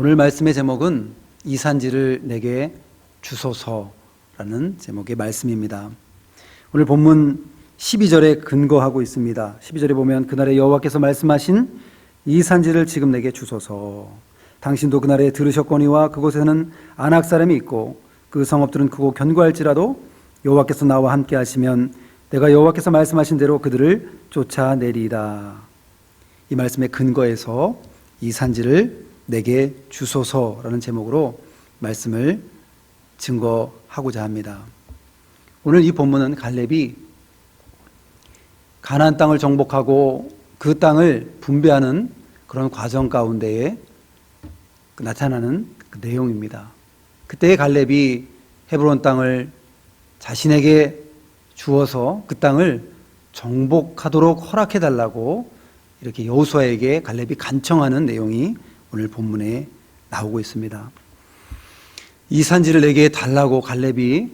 오늘 말씀의 제목은 이산지를 내게 주소서라는 제목의 말씀입니다. 오늘 본문 12절에 근거하고 있습니다. 12절에 보면 그날에 여호와께서 말씀하신 이산지를 지금 내게 주소서. 당신도 그날에 들으셨거니와 그곳에는 아낙 사람이 있고 그 성읍들은 크고 견고할지라도 여호와께서 나와 함께 하시면 내가 여호와께서 말씀하신 대로 그들을 쫓아내리이다. 이 말씀의 근거에서 이산지를 내게 주소서라는 제목으로 말씀을 증거하고자 합니다. 오늘 이 본문은 갈렙이 가나안 땅을 정복하고 그 땅을 분배하는 그런 과정 가운데에 나타나는 그 내용입니다. 그때의 갈렙이 헤브론 땅을 자신에게 주어서 그 땅을 정복하도록 허락해달라고 이렇게 여호수아에게 갈렙이 간청하는 내용이 오늘 본문에 나오고 있습니다. 이 산지를 내게 달라고 갈렙이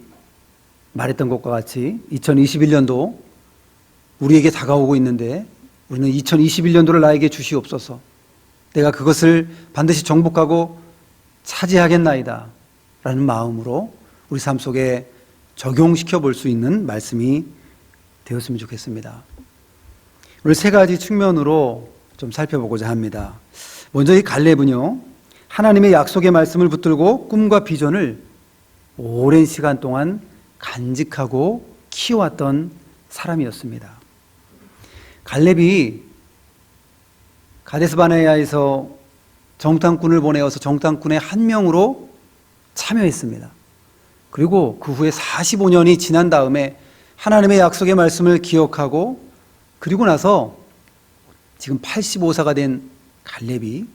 말했던 것과 같이 2021년도 우리에게 다가오고 있는데 우리는 2021년도를 나에게 주시옵소서. 내가 그것을 반드시 정복하고 차지하겠나이다 라는 마음으로 우리 삶 속에 적용시켜 볼 수 있는 말씀이 되었으면 좋겠습니다. 오늘 세 가지 측면으로 좀 살펴보고자 합니다. 먼저 이 갈렙은요, 하나님의 약속의 말씀을 붙들고 꿈과 비전을 오랜 시간 동안 간직하고 키워왔던 사람이었습니다. 갈렙이 가데스바네아에서 정탐꾼을 보내어서 정탐꾼의 한 명으로 참여했습니다. 그리고 그 후에 45년이 지난 다음에 하나님의 약속의 말씀을 기억하고 그리고 나서 지금 85세가 된 갈렙이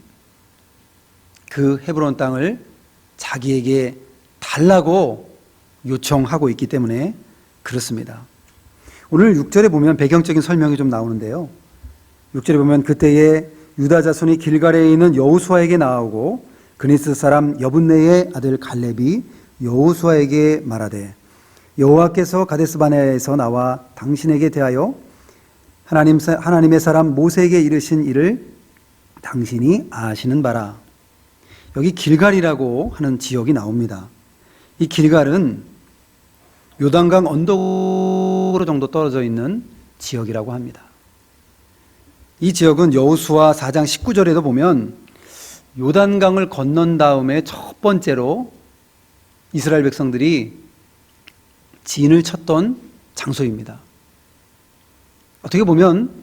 그 헤브론 땅을 자기에게 달라고 요청하고 있기 때문에 그렇습니다. 오늘 6절에 보면 배경적인 설명이 좀 나오는데요. 6절에 보면 그때에 유다 자손이 길갈에 있는 여호수아에게 나오고 그니스 사람 여분네의 아들 갈렙이 여호수아에게 말하되 여호와께서 가데스바네아에서 나와 당신에게 대하여 하나님의 사람 모세에게 이르신 일을 당신이 아시는 바라. 여기 길갈이라고 하는 지역이 나옵니다. 이 길갈은 요단강 언덕으로 정도 떨어져 있는 지역이라고 합니다. 이 지역은 여호수아 4장 19절에도 보면 요단강을 건넌 다음에 첫 번째로 이스라엘 백성들이 진을 쳤던 장소입니다. 어떻게 보면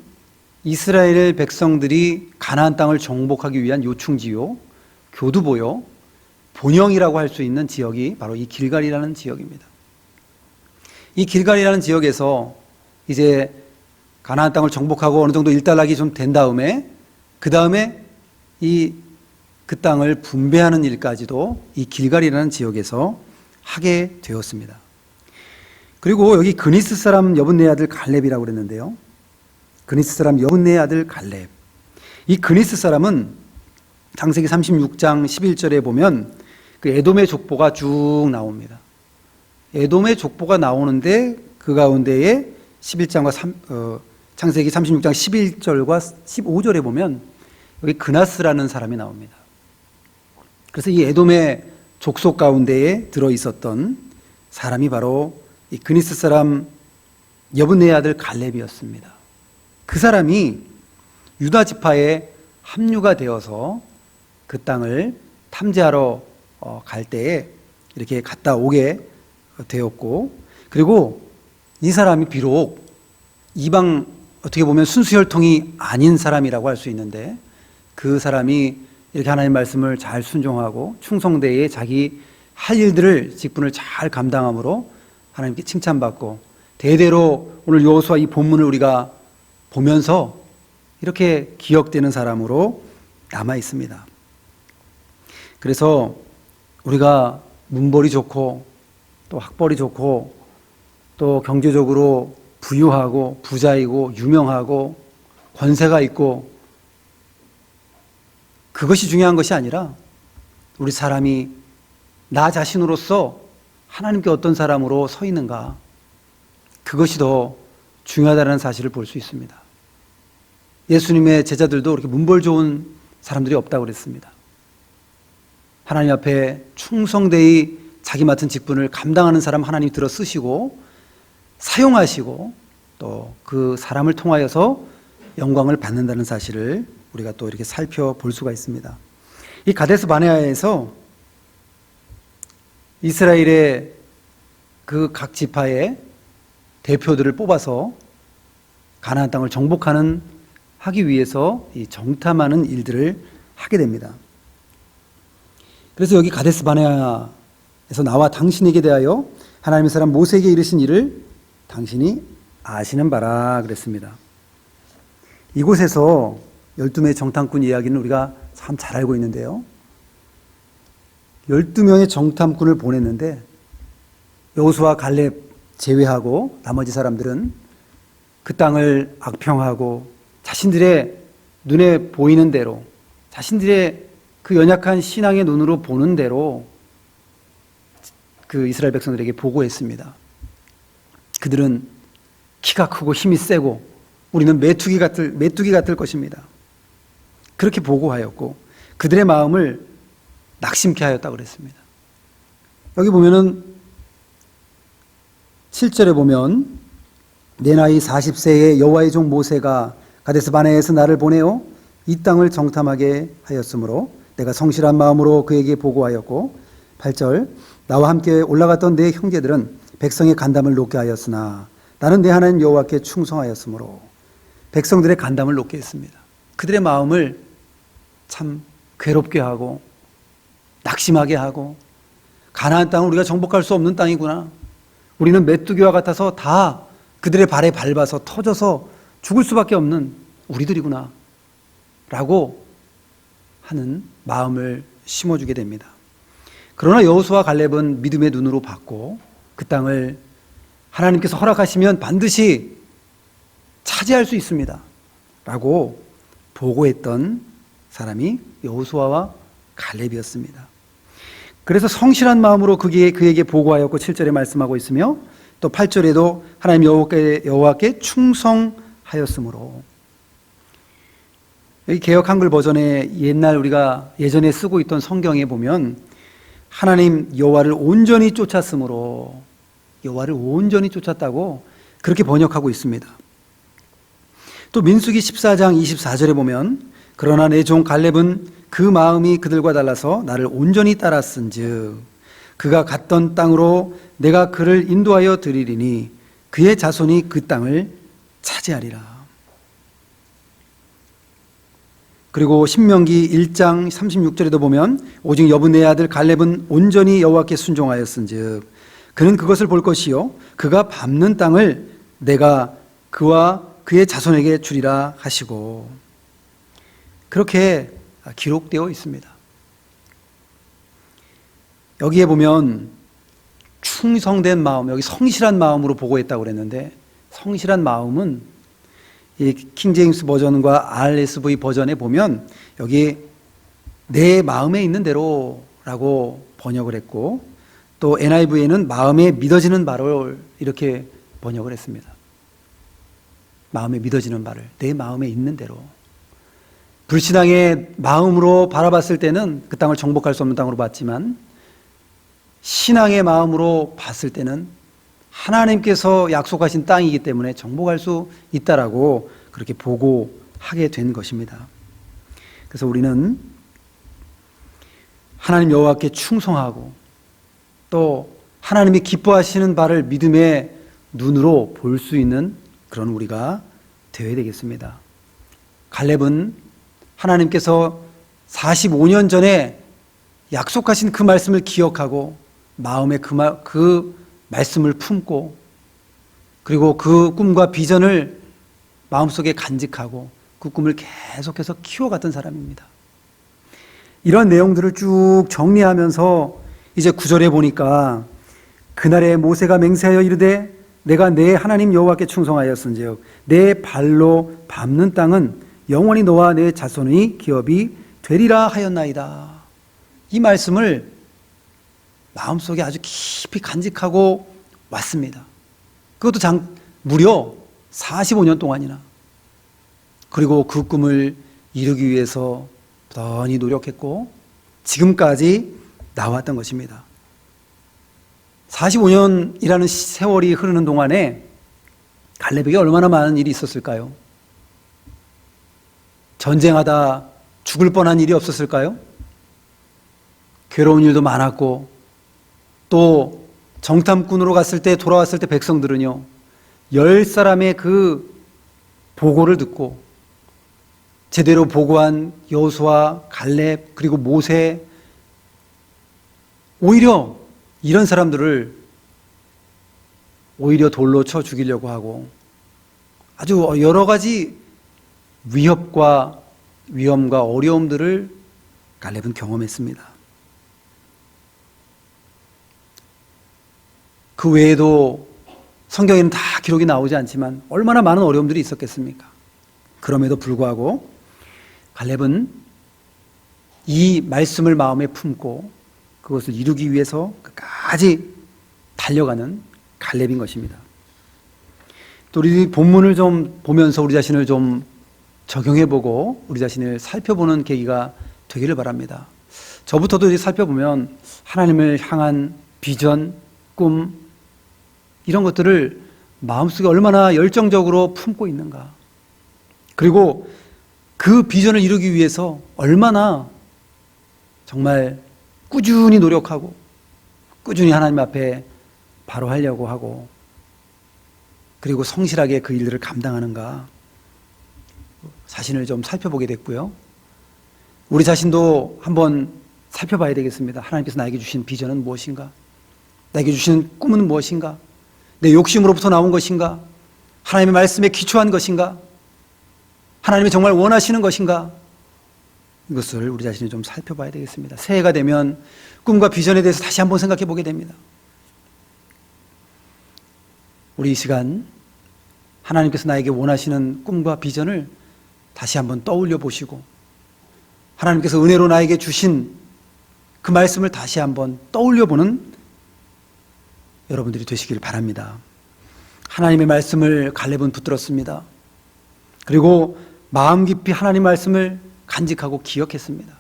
이스라엘 백성들이 가나안 땅을 정복하기 위한 요충지요, 교두보요, 본영이라고 할 수 있는 지역이 바로 이 길갈이라는 지역입니다. 이 길갈이라는 지역에서 이제 가나안 땅을 정복하고 어느 정도 일단락이 좀 된 다음에 그 다음에 그 땅을 분배하는 일까지도 이 길갈이라는 지역에서 하게 되었습니다. 그리고 여기 그니스 사람 여분네의 아들 갈렙이라고 그랬는데요. 그니스 사람 여분네의 아들 갈렙. 이 그니스 사람은 창세기 36장 11절에 보면 그 에돔의 족보가 쭉 나옵니다. 에돔의 족보가 나오는데 그 가운데에 11장과 창세기 36장 11절과 15절에 보면 여기 그나스라는 사람이 나옵니다. 그래서 이 에돔의 족속 가운데에 들어 있었던 사람이 바로 이 그니스 사람 여분네의 아들 갈렙이었습니다. 그 사람이 유다 지파에 합류가 되어서 그 땅을 탐지하러 갈 때에 이렇게 갔다 오게 되었고, 그리고 이 사람이 비록 이방 어떻게 보면 순수혈통이 아닌 사람이라고 할 수 있는데 그 사람이 이렇게 하나님의 말씀을 잘 순종하고 충성되에 자기 할 일들을 직분을 잘 감당함으로 하나님께 칭찬받고 대대로 오늘 여호수아 이 본문을 우리가 보면서 이렇게 기억되는 사람으로 남아 있습니다. 그래서 우리가 문벌이 좋고 또 학벌이 좋고 또 경제적으로 부유하고 부자이고 유명하고 권세가 있고 그것이 중요한 것이 아니라 우리 사람이 나 자신으로서 하나님께 어떤 사람으로 서 있는가, 그것이 더 중요하다는 사실을 볼 수 있습니다. 예수님의 제자들도 그렇게 문벌 좋은 사람들이 없다고 그랬습니다. 하나님 앞에 충성되이 자기 맡은 직분을 감당하는 사람 하나님 들어 쓰시고 사용하시고 또 그 사람을 통하여서 영광을 받는다는 사실을 우리가 또 이렇게 살펴볼 수가 있습니다. 이 가데스 바네아에서 이스라엘의 그 각 지파의 대표들을 뽑아서 가나안 땅을 정복하기 위해서 이 정탐하는 일들을 하게 됩니다. 그래서 여기 가데스 바네아에서 나와 당신에게 대하여 하나님의 사람 모세에게 이르신 일을 당신이 아시는 바라 그랬습니다. 이곳에서 12명의 정탐꾼 이야기는 우리가 참 잘 알고 있는데요. 12명의 정탐꾼을 보냈는데 여호수아 갈렙 제외하고 나머지 사람들은 그 땅을 악평하고 자신들의 눈에 보이는 대로 자신들의 그 연약한 신앙의 눈으로 보는 대로 그 이스라엘 백성들에게 보고했습니다. 그들은 키가 크고 힘이 세고 우리는 메뚜기 같을 것입니다. 그렇게 보고하였고 그들의 마음을 낙심케 하였다고 그랬습니다. 여기 보면은 7절에 보면 내 나이 40세에 여호와의 종 모세가 가데스 바네아에서 나를 보내어 이 땅을 정탐하게 하였으므로 내가 성실한 마음으로 그에게 보고하였고 8절 나와 함께 올라갔던 내 형제들은 백성의 간담을 높게 하였으나 나는 내 하나님 여호와께 충성하였으므로 백성들의 간담을 높게 했습니다. 그들의 마음을 참 괴롭게 하고 낙심하게 하고 가나안 땅은 우리가 정복할 수 없는 땅이구나. 우리는 메뚜기와 같아서 다 그들의 발에 밟아서 터져서 죽을 수밖에 없는 우리들이구나 라고 하는 마음을 심어주게 됩니다. 그러나 여호수아 갈렙은 믿음의 눈으로 봤고 그 땅을 하나님께서 허락하시면 반드시 차지할 수 있습니다 라고 보고했던 사람이 여호수아와 갈렙이었습니다. 그래서 성실한 마음으로 그에게 보고하였고 7절에 말씀하고 있으며 또 8절에도 하나님 여호와께 충성하였으므로 여기 개역 한글 버전의 옛날 우리가 예전에 쓰고 있던 성경에 보면 하나님 여호와를 온전히 쫓았으므로 여호와를 온전히 쫓았다고 그렇게 번역하고 있습니다. 또 민수기 14장 24절에 보면 그러나 내 종 갈렙은 그 마음이 그들과 달라서 나를 온전히 따랐은즉 그가 갔던 땅으로 내가 그를 인도하여 드리리니 그의 자손이 그 땅을 차지하리라. 그리고 신명기 1장 36절에도 보면 오직 여분의 아들 갈렙은 온전히 여호와께 순종하였은즉 그는 그것을 볼 것이요 그가 밟는 땅을 내가 그와 그의 자손에게 주리라 하시고 그렇게 기록되어 있습니다. 여기에 보면 충성된 마음, 여기 성실한 마음으로 보고했다고 그랬는데 성실한 마음은 이 킹제임스 버전과 RSV 버전에 보면 여기 내 마음에 있는 대로라고 번역을 했고 또 NIV에는 마음에 믿어지는 바를 이렇게 번역을 했습니다. 마음에 믿어지는 바를 내 마음에 있는 대로. 불신앙의 마음으로 바라봤을 때는 그 땅을 정복할 수 없는 땅으로 봤지만 신앙의 마음으로 봤을 때는 하나님께서 약속하신 땅이기 때문에 정복할 수 있다라고 그렇게 보고하게 된 것입니다. 그래서 우리는 하나님 여호와께 충성하고 또 하나님이 기뻐하시는 바를 믿음의 눈으로 볼 수 있는 그런 우리가 되어야 되겠습니다. 갈렙은 하나님께서 45년 전에 약속하신 그 말씀을 기억하고 마음에 그 말씀을 품고 그리고 그 꿈과 비전을 마음속에 간직하고 그 꿈을 계속해서 키워갔던 사람입니다. 이런 내용들을 쭉 정리하면서 이제 9절에 보니까 그날에 모세가 맹세하여 이르되 내가 내 하나님 여호와께 충성하였은즉 내 발로 밟는 땅은 영원히 너와 내 자손의 기업이 되리라 하였나이다. 이 말씀을 마음속에 아주 깊이 간직하고 왔습니다. 그것도 무려 45년 동안이나. 그리고 그 꿈을 이루기 위해서 부단히 노력했고 지금까지 나왔던 것입니다. 45년이라는 세월이 흐르는 동안에 갈렙에게 얼마나 많은 일이 있었을까요? 전쟁하다 죽을 뻔한 일이 없었을까요? 괴로운 일도 많았고, 또 정탐꾼으로 갔을 때, 돌아왔을 때 백성들은요, 10사람의 그 보고를 듣고 제대로 보고한 여호수아, 갈렙, 그리고 모세, 오히려 이런 사람들을 오히려 돌로 쳐 죽이려고 하고 아주 여러 가지 위협과 위험과 어려움들을 갈렙은 경험했습니다. 그 외에도 성경에는 다 기록이 나오지 않지만 얼마나 많은 어려움들이 있었겠습니까? 그럼에도 불구하고 갈렙은 이 말씀을 마음에 품고 그것을 이루기 위해서 끝까지 달려가는 갈렙인 것입니다. 또 우리 본문을 좀 보면서 우리 자신을 좀 적용해보고 우리 자신을 살펴보는 계기가 되기를 바랍니다. 저부터도 이렇게 살펴보면 하나님을 향한 비전, 꿈, 이런 것들을 마음속에 얼마나 열정적으로 품고 있는가, 그리고 그 비전을 이루기 위해서 얼마나 정말 꾸준히 노력하고 꾸준히 하나님 앞에 바로 하려고 하고 그리고 성실하게 그 일들을 감당하는가 자신을 좀 살펴보게 됐고요. 우리 자신도 한번 살펴봐야 되겠습니다. 하나님께서 나에게 주신 비전은 무엇인가? 나에게 주신 꿈은 무엇인가? 내 욕심으로부터 나온 것인가? 하나님의 말씀에 기초한 것인가? 하나님이 정말 원하시는 것인가? 이것을 우리 자신이 좀 살펴봐야 되겠습니다. 새해가 되면 꿈과 비전에 대해서 다시 한번 생각해 보게 됩니다. 우리 이 시간 하나님께서 나에게 원하시는 꿈과 비전을 다시 한번 떠올려 보시고 하나님께서 은혜로 나에게 주신 그 말씀을 다시 한번 떠올려 보는 여러분들이 되시길 바랍니다. 하나님의 말씀을 갈렙은 붙들었습니다. 그리고 마음 깊이 하나님 말씀을 간직하고 기억했습니다.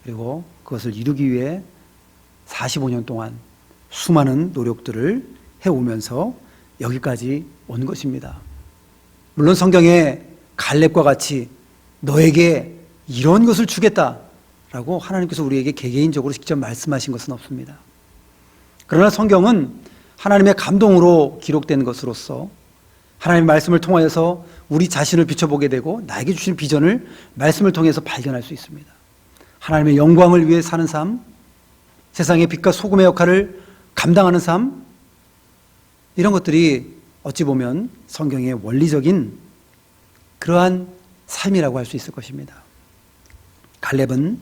그리고 그것을 이루기 위해 45년 동안 수많은 노력들을 해오면서 여기까지 온 것입니다. 물론 성경에 갈렙과 같이 너에게 이런 것을 주겠다라고 하나님께서 우리에게 개개인적으로 직접 말씀하신 것은 없습니다. 그러나 성경은 하나님의 감동으로 기록된 것으로서 하나님의 말씀을 통하여서 우리 자신을 비춰보게 되고 나에게 주신 비전을 말씀을 통해서 발견할 수 있습니다. 하나님의 영광을 위해 사는 삶, 세상의 빛과 소금의 역할을 감당하는 삶, 이런 것들이 어찌 보면 성경의 원리적인 그러한 삶이라고 할 수 있을 것입니다. 갈렙은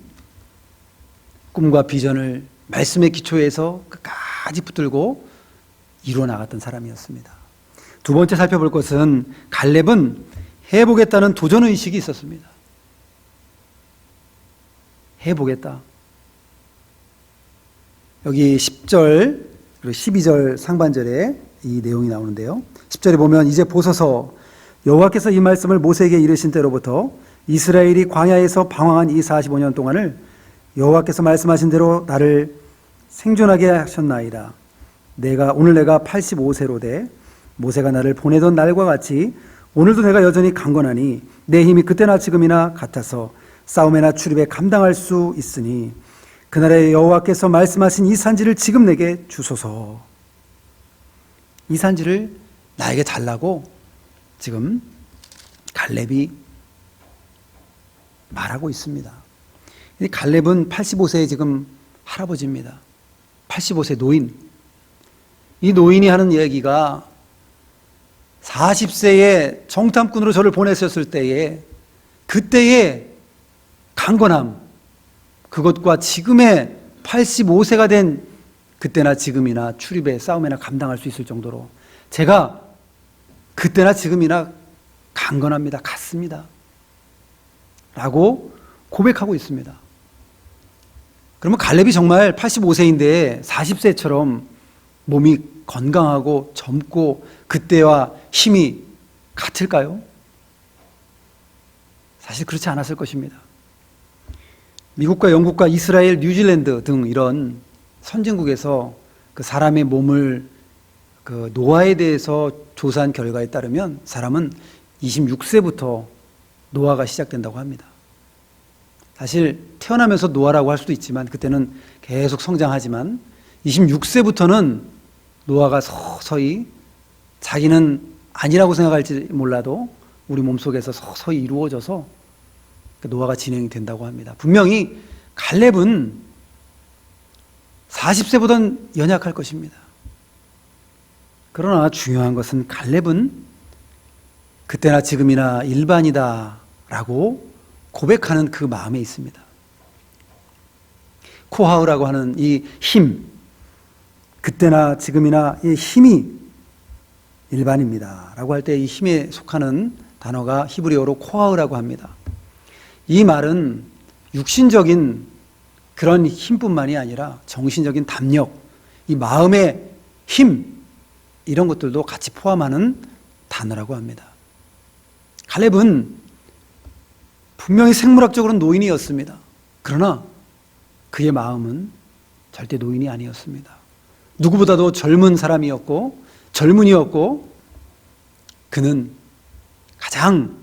꿈과 비전을 말씀의 기초에서 끝까지 붙들고 이루어 나갔던 사람이었습니다. 두 번째 살펴볼 것은 갈렙은 해보겠다는 도전의식이 있었습니다. 해보겠다. 여기 10절 그리고 12절 상반절에 이 내용이 나오는데요. 10절에 보면 이제 보소서 여호와께서 이 말씀을 모세에게 이르신 때로부터 이스라엘이 광야에서 방황한 이 45년 동안을 여호와께서 말씀하신 대로 나를 생존하게 하셨나이다. 오늘 내가 85세로 돼 모세가 나를 보내던 날과 같이 오늘도 내가 여전히 강건하니 내 힘이 그때나 지금이나 같아서 싸움에나 출입에 감당할 수 있으니 그날에 여호와께서 말씀하신 이 산지를 지금 내게 주소서. 이 산지를 나에게 달라고 지금 갈렙이 말하고 있습니다. 갈렙은 85세의 지금 할아버지입니다. 85세 노인. 이 노인이 하는 얘기가 40세의 정탐꾼으로 저를 보냈었을 때에 그때의 강건함, 그것과 지금의 85세가 된 그때나 지금이나 출입에 싸움에나 감당할 수 있을 정도로 제가 그때나 지금이나 강건합니다. 같습니다. 라고 고백하고 있습니다. 그러면 갈렙이 정말 85세인데 40세처럼 몸이 건강하고 젊고 그때와 힘이 같을까요? 사실 그렇지 않았을 것입니다. 미국과 영국과 이스라엘, 뉴질랜드 등 이런 선진국에서 그 사람의 몸을 그 노화에 대해서 조사한 결과에 따르면 사람은 26세부터 노화가 시작된다고 합니다. 사실 태어나면서 노화라고 할 수도 있지만 그때는 계속 성장하지만 26세부터는 노화가 서서히 자기는 아니라고 생각할지 몰라도 우리 몸속에서 서서히 이루어져서 노화가 진행이 된다고 합니다. 분명히 갈렙은 40세보다는 연약할 것입니다. 그러나 중요한 것은 갈렙은 그때나 지금이나 일반이다라고 고백하는 그 마음에 있습니다. 코하우라고 하는 이 힘, 그때나 지금이나 이 힘이 일반입니다 라고 할 때 이 힘에 속하는 단어가 히브리어로 코하우라고 합니다. 이 말은 육신적인 그런 힘뿐만이 아니라 정신적인 담력, 이 마음의 힘, 이런 것들도 같이 포함하는 단어라고 합니다. 갈렙은 분명히 생물학적으로는 노인이었습니다. 그러나 그의 마음은 절대 노인이 아니었습니다. 누구보다도 젊은 사람이었고 젊은이였고 그는 가장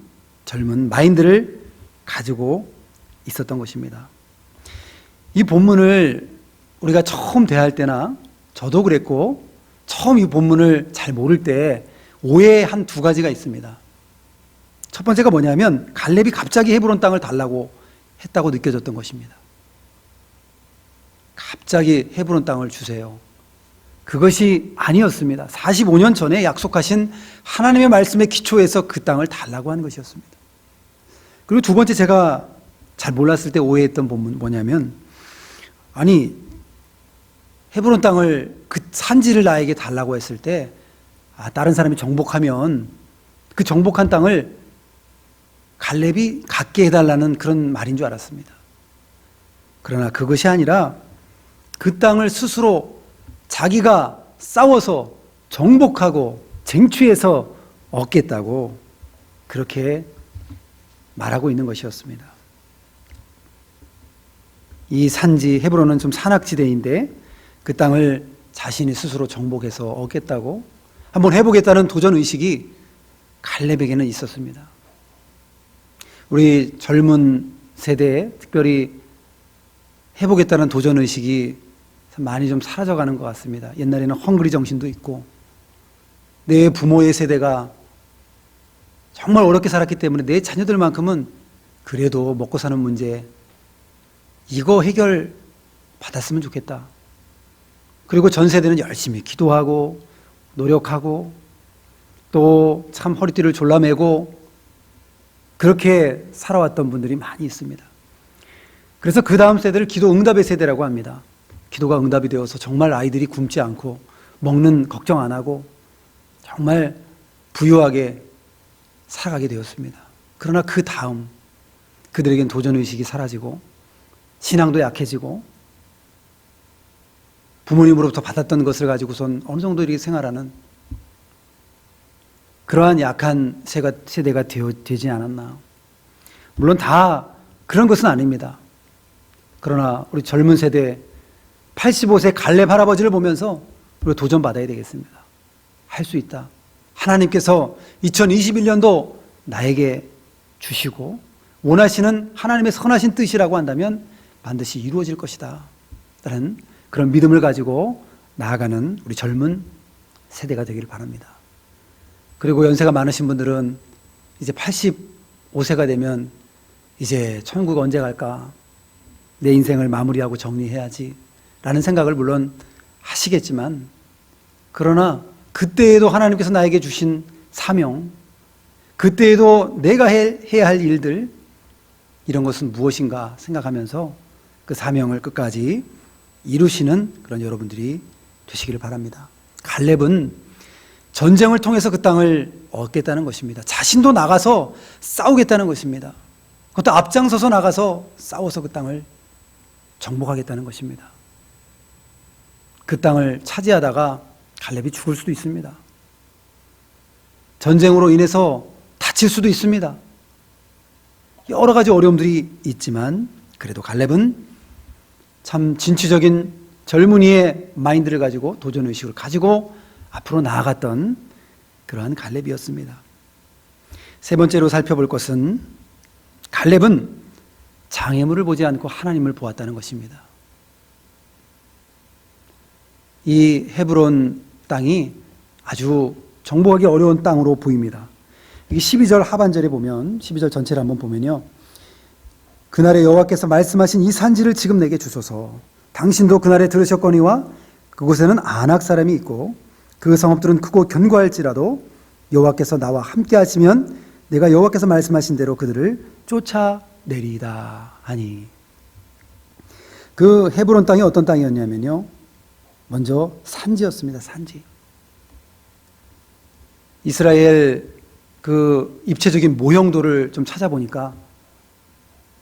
젊은 마인드를 가지고 있었던 것입니다. 이 본문을 우리가 처음 대할 때나 저도 그랬고 처음 이 본문을 잘 모를 때 오해의 한 두 가지가 있습니다. 첫 번째가 뭐냐면 갈렙이 갑자기 헤브론 땅을 달라고 했다고 느껴졌던 것입니다. 갑자기 헤브론 땅을 주세요. 그것이 아니었습니다. 45년 전에 약속하신 하나님의 말씀의 기초에서 그 땅을 달라고 하는 것이었습니다. 그리고 두 번째 제가 잘 몰랐을 때 오해했던 본문 뭐냐면 아니 헤브론 땅을 그 산지를 나에게 달라고 했을 때 다른 사람이 정복하면 그 정복한 땅을 갈렙이 갖게 해달라는 그런 말인 줄 알았습니다. 그러나 그것이 아니라 그 땅을 스스로 자기가 싸워서 정복하고 쟁취해서 얻겠다고 그렇게 말하고 있는 것이었습니다. 이 산지 헤브론은 좀 산악지대인데 그 땅을 자신이 스스로 정복해서 얻겠다고 한번 해보겠다는 도전의식이 갈렙에게는 있었습니다. 우리 젊은 세대에 특별히 해보겠다는 도전의식이 많이 좀 사라져가는 것 같습니다. 옛날에는 헝그리 정신도 있고 내 부모의 세대가 정말 어렵게 살았기 때문에 내 자녀들만큼은 그래도 먹고 사는 문제 이거 해결 받았으면 좋겠다. 그리고 전 세대는 열심히 기도하고 노력하고 또 참 허리띠를 졸라매고 그렇게 살아왔던 분들이 많이 있습니다. 그래서 그 다음 세대를 기도 응답의 세대라고 합니다. 기도가 응답이 되어서 정말 아이들이 굶지 않고 먹는 걱정 안 하고 정말 부유하게 살아가게 되었습니다. 그러나 그 다음 그들에겐 도전의식이 사라지고 신앙도 약해지고 부모님으로부터 받았던 것을 가지고선 어느 정도 이렇게 생활하는 그러한 약한 세대가 되지 않았나. 물론 다 그런 것은 아닙니다. 그러나 우리 젊은 세대 85세 갈렙 할아버지를 보면서 우리가 도전받아야 되겠습니다. 할 수 있다. 하나님께서 2021년도 나에게 주시고 원하시는 하나님의 선하신 뜻이라고 한다면 반드시 이루어질 것이다. 라는 그런 믿음을 가지고 나아가는 우리 젊은 세대가 되기를 바랍니다. 그리고 연세가 많으신 분들은 이제 85세가 되면 이제 천국 언제 갈까? 내 인생을 마무리하고 정리해야지 라는 생각을 물론 하시겠지만 그러나 그때에도 하나님께서 나에게 주신 사명, 그때에도 내가 해야 할 일들 이런 것은 무엇인가 생각하면서 그 사명을 끝까지 이루시는 그런 여러분들이 되시기를 바랍니다. 갈렙은 전쟁을 통해서 그 땅을 얻겠다는 것입니다. 자신도 나가서 싸우겠다는 것입니다. 그것도 앞장서서 나가서 싸워서 그 땅을 정복하겠다는 것입니다. 그 땅을 차지하다가 갈렙이 죽을 수도 있습니다. 전쟁으로 인해서 다칠 수도 있습니다. 여러 가지 어려움들이 있지만 그래도 갈렙은 참 진취적인 젊은이의 마인드를 가지고 도전의식을 가지고 앞으로 나아갔던 그러한 갈렙이었습니다. 세 번째로 살펴볼 것은 갈렙은 장애물을 보지 않고 하나님을 보았다는 것입니다. 이 헤브론 땅이 아주 정복하기 어려운 땅으로 보입니다. 12절 하반절에 보면 12절 전체를 한번 보면요. 그날에 여호와께서 말씀하신 이 산지를 지금 내게 주소서. 당신도 그날에 들으셨거니와 그곳에는 아낙 사람이 있고 그 성읍들은 크고 견고할지라도 여호와께서 나와 함께 하시면 내가 여호와께서 말씀하신 대로 그들을 쫓아내리이다 하니. 그 헤브론 땅이 어떤 땅이었냐면요. 먼저 산지였습니다. 산지. 이스라엘 그 입체적인 모형도를 좀 찾아보니까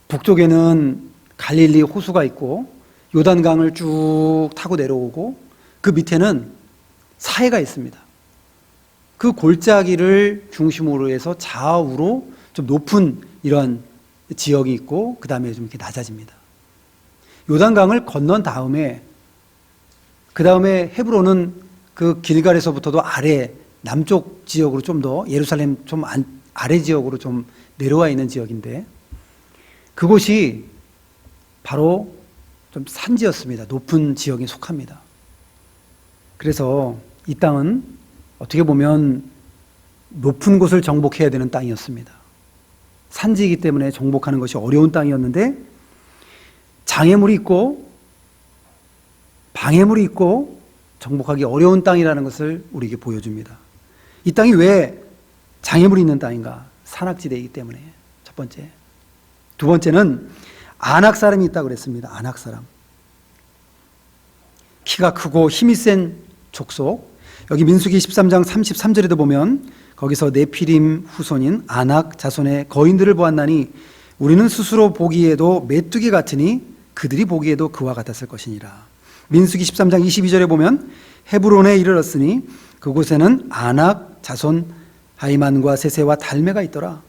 북쪽에는 갈릴리 호수가 있고 요단강을 쭉 타고 내려오고 그 밑에는 사해가 있습니다. 그 골짜기를 중심으로 해서 좌우로 좀 높은 이런 지역이 있고 그 다음에 좀 이렇게 낮아집니다. 요단강을 건넌 다음에 그 다음에 헤브론은 그 길갈에서부터도 아래 남쪽 지역으로 좀 더 예루살렘 좀 아래 지역으로 좀 내려와 있는 지역인데 그곳이 바로 좀 산지였습니다. 높은 지역에 속합니다. 그래서 이 땅은 어떻게 보면 높은 곳을 정복해야 되는 땅이었습니다. 산지이기 때문에 정복하는 것이 어려운 땅이었는데 장애물이 있고 방해물이 있고 정복하기 어려운 땅이라는 것을 우리에게 보여줍니다. 이 땅이 왜 장애물이 있는 땅인가? 산악지대이기 때문에. 첫 번째. 두 번째는 아낙 사람이 있다고 그랬습니다. 아낙 사람. 키가 크고 힘이 센 족속. 여기 민수기 13장 33절에도 보면 거기서 네피림 후손인 아낙 자손의 거인들을 보았나니 우리는 스스로 보기에도 메뚜기 같으니 그들이 보기에도 그와 같았을 것이니라. 민수기 13장 22절에 보면 헤브론에 이르렀으니 그곳에는 아낙 자손 하이만과 세세와 달메가 있더라.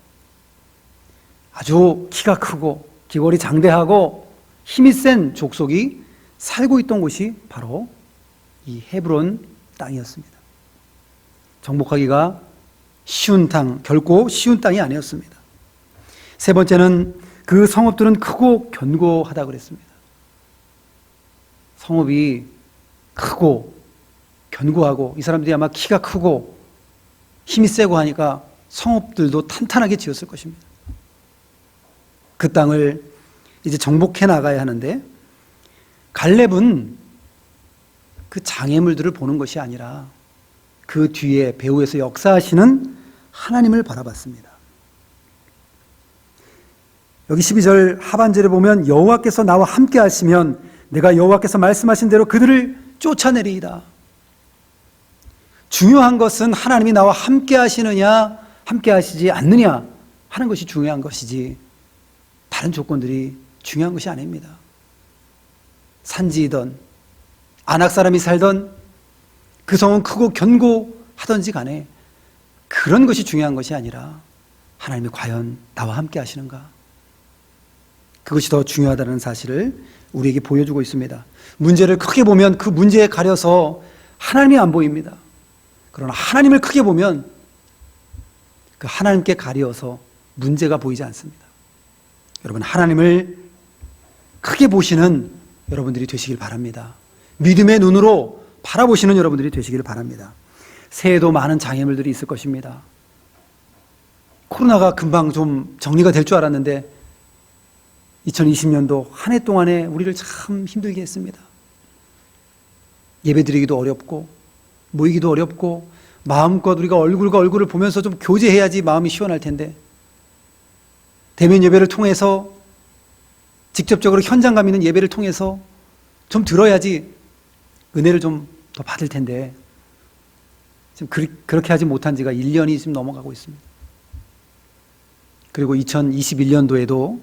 아주 키가 크고 기골이 장대하고 힘이 센 족속이 살고 있던 곳이 바로 이 헤브론 땅이었습니다. 정복하기가 쉬운 땅, 결코 쉬운 땅이 아니었습니다. 세 번째는 그 성읍들은 크고 견고하다고 그랬습니다. 성읍이 크고 견고하고 이 사람들이 아마 키가 크고 힘이 세고 하니까 성읍들도 탄탄하게 지었을 것입니다. 그 땅을 이제 정복해 나가야 하는데 갈렙은 그 장애물들을 보는 것이 아니라 그 뒤에 배후에서 역사하시는 하나님을 바라봤습니다. 여기 12절 하반절에 보면 여호와께서 나와 함께 하시면 내가 여호와께서 말씀하신 대로 그들을 쫓아내리이다. 중요한 것은 하나님이 나와 함께 하시느냐 함께 하시지 않느냐 하는 것이 중요한 것이지 다른 조건들이 중요한 것이 아닙니다. 산지이던 아낙 사람이 살던 그 성은 크고 견고하던지 간에 그런 것이 중요한 것이 아니라 하나님이 과연 나와 함께 하시는가, 그것이 더 중요하다는 사실을 우리에게 보여주고 있습니다. 문제를 크게 보면 그 문제에 가려서 하나님이 안 보입니다. 그러나 하나님을 크게 보면 그 하나님께 가려서 문제가 보이지 않습니다. 여러분, 하나님을 크게 보시는 여러분들이 되시길 바랍니다. 믿음의 눈으로 바라보시는 여러분들이 되시길 바랍니다. 새해에도 많은 장애물들이 있을 것입니다. 코로나가 금방 좀 정리가 될 줄 알았는데 2020년도 한 해 동안에 우리를 참 힘들게 했습니다. 예배드리기도 어렵고 모이기도 어렵고 마음껏 우리가 얼굴과 얼굴을 보면서 좀 교제해야지 마음이 시원할 텐데 대면 예배를 통해서 직접적으로 현장감 있는 예배를 통해서 좀 들어야지 은혜를 좀 더 받을 텐데 지금 그렇게 하지 못한 지가 1년이 지금 넘어가고 있습니다. 그리고 2021년도에도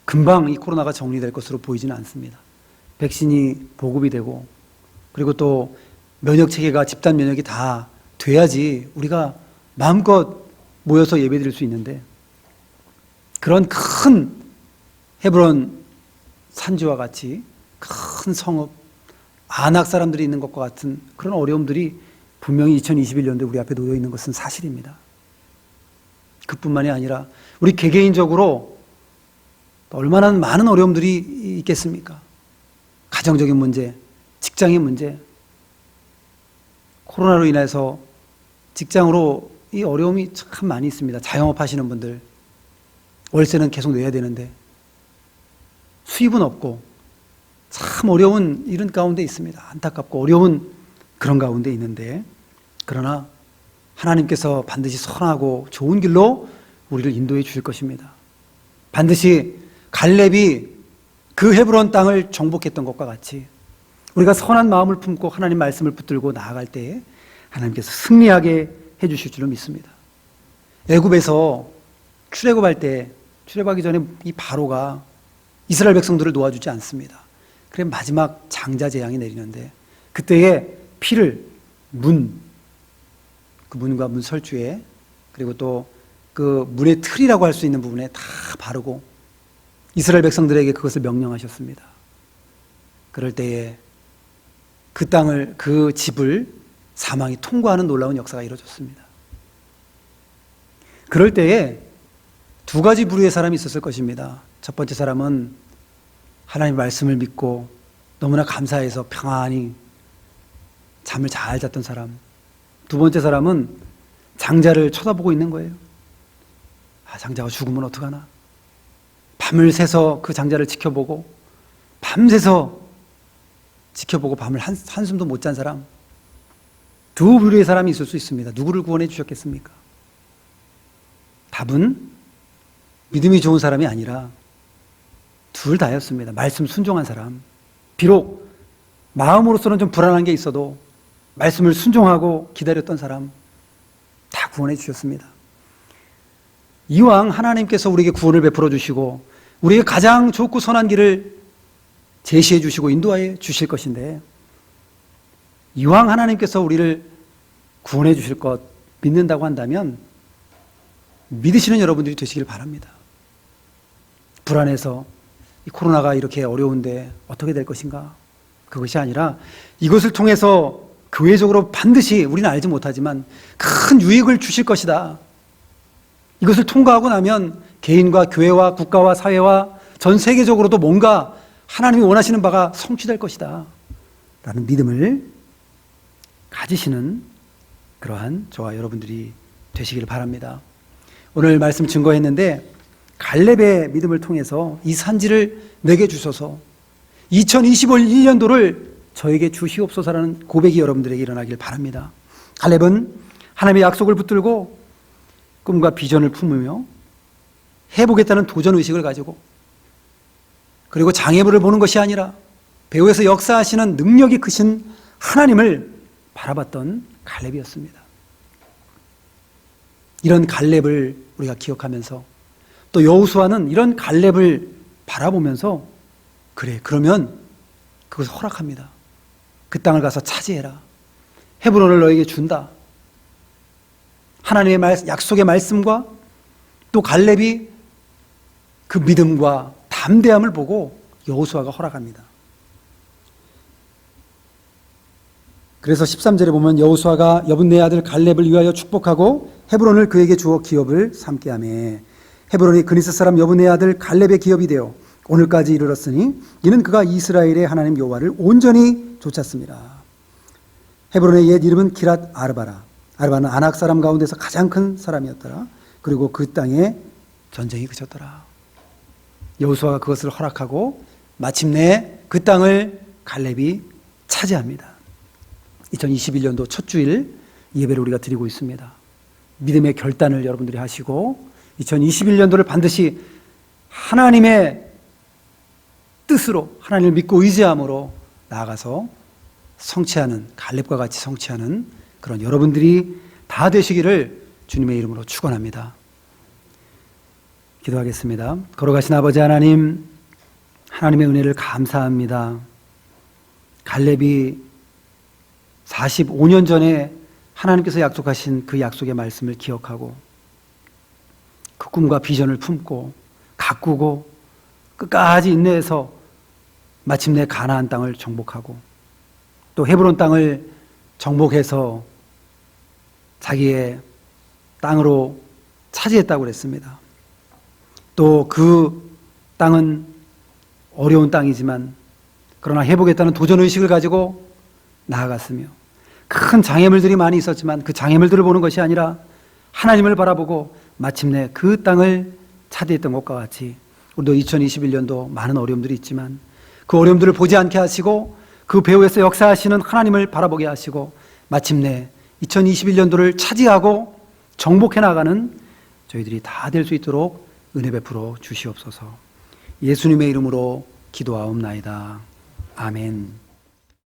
금방 이 코로나가 정리될 것으로 보이지는 않습니다. 백신이 보급이 되고 그리고 또 면역 체계가 집단 면역이 다 돼야지 우리가 마음껏 모여서 예배드릴 수 있는데 그런 큰 헤브론 산지와 같이 큰 성읍, 안악 사람들이 있는 것과 같은 그런 어려움들이 분명히 2021년도에 우리 앞에 놓여 있는 것은 사실입니다. 그뿐만이 아니라 우리 개개인적으로 얼마나 많은 어려움들이 있겠습니까? 가정적인 문제, 직장의 문제, 코로나로 인해서 직장으로 이 어려움이 참 많이 있습니다. 자영업 하시는 분들, 월세는 계속 내야 되는데 수입은 없고 참 어려운 이런 가운데 있습니다. 안타깝고 어려운 그런 가운데 있는데, 그러나 하나님께서 반드시 선하고 좋은 길로 우리를 인도해 주실 것입니다. 반드시 갈렙이 그 헤브론 땅을 정복했던 것과 같이 우리가 선한 마음을 품고 하나님 말씀을 붙들고 나아갈 때에 하나님께서 승리하게 해 주실 줄로 믿습니다. 애굽에서 출애굽하기 전에 이 바로가 이스라엘 백성들을 놓아주지 않습니다. 그래 마지막 장자 재앙이 내리는데 그때에 피를 그 문과 문 설주에, 그리고 또 그 문의 틀이라고 할 수 있는 부분에 다 바르고 이스라엘 백성들에게 그것을 명령하셨습니다. 그럴 때에 그 땅을, 그 집을 사망이 통과하는 놀라운 역사가 이루어졌습니다. 그럴 때에 두 가지 부류의 사람이 있었을 것입니다. 첫 번째 사람은 하나님의 말씀을 믿고 너무나 감사해서 평안히 잠을 잘 잤던 사람. 두 번째 사람은 장자를 쳐다보고 있는 거예요. 장자가 죽으면 어떡하나. 밤을 새서 그 장자를 지켜보고, 밤새서 지켜보고 밤을 한숨도 못 잔 사람. 두 부류의 사람이 있을 수 있습니다. 누구를 구원해 주셨겠습니까? 답은 믿음이 좋은 사람이 아니라 둘 다였습니다. 말씀 순종한 사람. 비록 마음으로서는 좀 불안한 게 있어도 말씀을 순종하고 기다렸던 사람, 다 구원해 주셨습니다. 이왕 하나님께서 우리에게 구원을 베풀어 주시고 우리에게 가장 좋고 선한 길을 제시해 주시고 인도해 주실 것인데, 이왕 하나님께서 우리를 구원해 주실 것 믿는다고 한다면 믿으시는 여러분들이 되시길 바랍니다. 불안해서 이 코로나가 이렇게 어려운데 어떻게 될 것인가, 그것이 아니라 이것을 통해서 교회적으로 반드시 우리는 알지 못하지만 큰 유익을 주실 것이다. 이것을 통과하고 나면 개인과 교회와 국가와 사회와 전 세계적으로도 뭔가 하나님이 원하시는 바가 성취될 것이다 라는 믿음을 가지시는 그러한 저와 여러분들이 되시기를 바랍니다. 오늘 말씀 증거했는데 갈렙의 믿음을 통해서 이 산지를 내게 주소서, 2021년도를 저에게 주시옵소서라는 고백이 여러분들에게 일어나길 바랍니다. 갈렙은 하나님의 약속을 붙들고 꿈과 비전을 품으며 해보겠다는 도전의식을 가지고, 그리고 장애물을 보는 것이 아니라 배후에서 역사하시는 능력이 크신 하나님을 바라봤던 갈렙이었습니다. 이런 갈렙을 우리가 기억하면서 또 여호수아는 이런 갈렙을 바라보면서 그래, 그러면 그것을 허락합니다. 그 땅을 가서 차지해라. 헤브론을 너에게 준다. 하나님의 약속의 말씀과 또 갈렙이 그 믿음과 담대함을 보고 여호수아가 허락합니다. 그래서 13절에 보면 여호수아가 여분네 아들 갈렙을 위하여 축복하고 헤브론을 그에게 주어 기업을 삼게 하며, 헤브론이 그니스 사람 여분네 아들 갈렙의 기업이 되어 오늘까지 이르렀으니 이는 그가 이스라엘의 하나님 여호와를 온전히 좇았습니다. 헤브론의 옛 이름은 기랏 아르바라. 아르바는 아낙 사람 가운데서 가장 큰 사람이었더라. 그리고 그 땅에 전쟁이 그쳤더라. 여호수아가 그것을 허락하고 마침내 그 땅을 갈렙이 차지합니다. 2021년도 첫 주일 예배를 우리가 드리고 있습니다. 믿음의 결단을 여러분들이 하시고 2021년도를 반드시 하나님의 뜻으로, 하나님을 믿고 의지함으로 나아가서 성취하는, 갈렙과 같이 성취하는 그런 여러분들이 다 되시기를 주님의 이름으로 축원합니다. 기도하겠습니다. 걸어가신 아버지 하나님, 하나님의 은혜를 감사합니다. 갈렙이 45년 전에 하나님께서 약속하신 그 약속의 말씀을 기억하고 그 꿈과 비전을 품고 가꾸고 끝까지 인내해서 마침내 가나안 땅을 정복하고 또 헤브론 땅을 정복해서 자기의 땅으로 차지했다고 그랬습니다. 또 그 땅은 어려운 땅이지만 그러나 해보겠다는 도전의식을 가지고 나아갔으며 큰 장애물들이 많이 있었지만 그 장애물들을 보는 것이 아니라 하나님을 바라보고 마침내 그 땅을 차지했던 것과 같이 우리도 2021년도 많은 어려움들이 있지만 그 어려움들을 보지 않게 하시고 그 배후에서 역사하시는 하나님을 바라보게 하시고 마침내 2021년도를 차지하고 정복해 나가는 저희들이 다 될 수 있도록 은혜 베풀어 주시옵소서. 예수님의 이름으로 기도하옵나이다. 아멘.